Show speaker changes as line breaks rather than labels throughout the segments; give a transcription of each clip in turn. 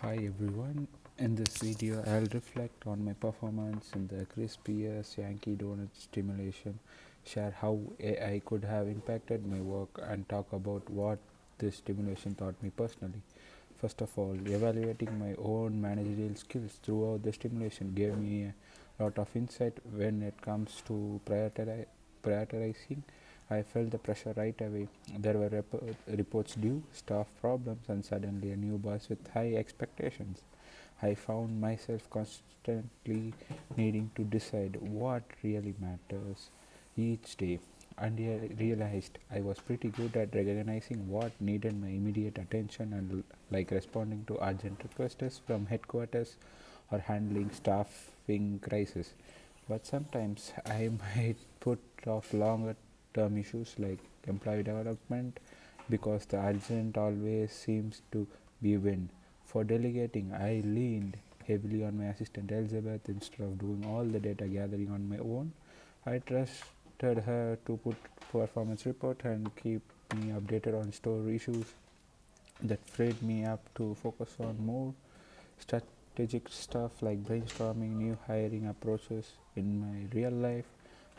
Hi everyone. In this video, I'll reflect on my performance in the crispiest Yankee Donut stimulation, share how AI could have impacted my work, and talk about what this stimulation taught me personally. First of all, evaluating my own managerial skills throughout the stimulation gave me a lot of insight when it comes to prioritizing. I felt the pressure right away. There were reports due, staff problems, and suddenly a new boss with high expectations. I found myself constantly needing to decide what really matters each day, and I realized I was pretty good at recognizing what needed my immediate attention and like responding to urgent requests from headquarters or handling staffing crisis. But sometimes I might put off longer term issues like employee development because the urgent always seems to be win. For delegating, I leaned heavily on my assistant Elizabeth instead of doing all the data gathering on my own. I trusted her to put performance report and keep me updated on store issues that freed me up to focus on more strategic stuff like brainstorming new hiring approaches. In my real life,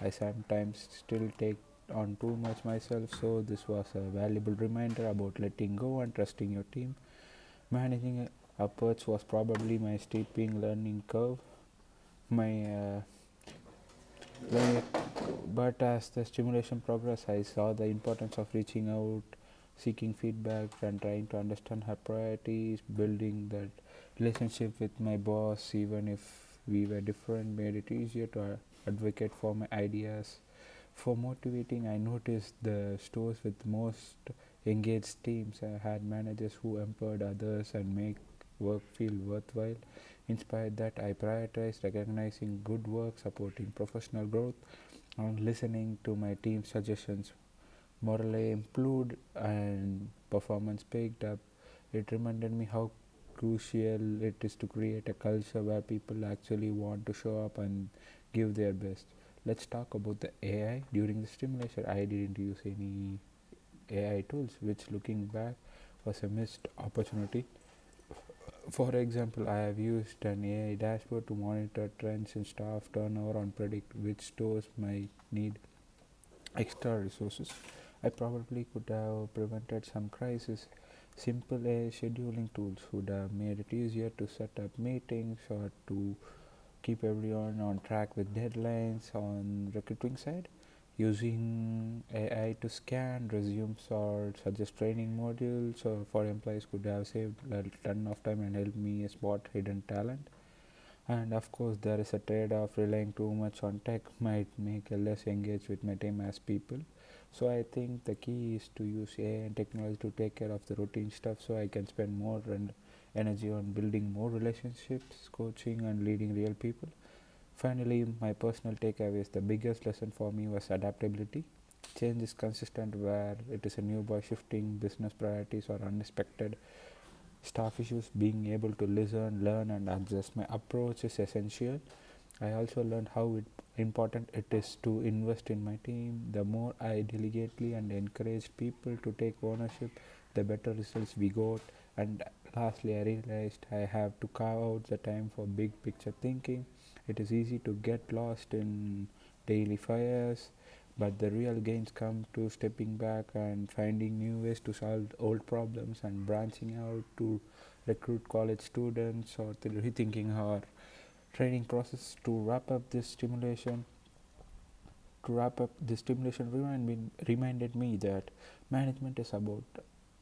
I sometimes still take on too much myself, so this was a valuable reminder about letting go and trusting your team. Managing upwards was probably my steeping learning curve. My like, but as the stimulation progressed, I saw the importance of reaching out, seeking feedback, and trying to understand her priorities. Building that relationship with my boss, even if we were different, made it easier to advocate for my ideas. For motivating, I noticed the stores with most engaged teams had managers who empowered others and make work feel worthwhile. Inspired that, I prioritized recognizing good work, supporting professional growth, and listening to my team's suggestions. Morale improved and performance picked up. It reminded me how crucial it is to create a culture where people actually want to show up and give their best. Let's talk about the AI. During the stimulation, I didn't use any AI tools, which looking back was a missed opportunity. For example, I have used an AI dashboard to monitor trends in staff turnover and predict which stores might need extra resources. I probably could have prevented some crisis. Simple AI scheduling tools would have made it easier to set up meetings or to keep everyone on track with deadlines. On recruiting side, using AI to scan resumes or suggest training modules or for employees could have saved a ton of time and helped me spot hidden talent. And of course, there is a trade off. Relying too much on tech might make us less engaged with my team as people. So I think the key is to use AI and technology to take care of the routine stuff so I can spend more and energy on building more relationships, coaching, and leading real people. Finally, my personal takeaway is the biggest lesson for me was adaptability. Change is consistent where it is a new boy shifting business priorities or unexpected staff issues. Being able to listen, learn, and adjust my approach is essential. I also learned how important it is to invest in my team. The more I deliberately and encourage people to take ownership, the better results we got. And lastly, I realized I have to carve out the time for big picture thinking. It is easy to get lost in daily fires, but the real gains come to stepping back and finding new ways to solve old problems and branching out to recruit college students or rethinking our training process. To wrap up this stimulation reminded me that management is about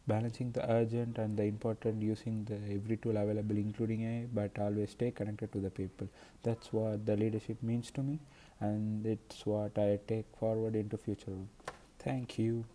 balancing the urgent and the important, using the every tool available including AI, but always stay connected to the people. That's what the leadership means to me, and it's what I take forward into future. Thank you.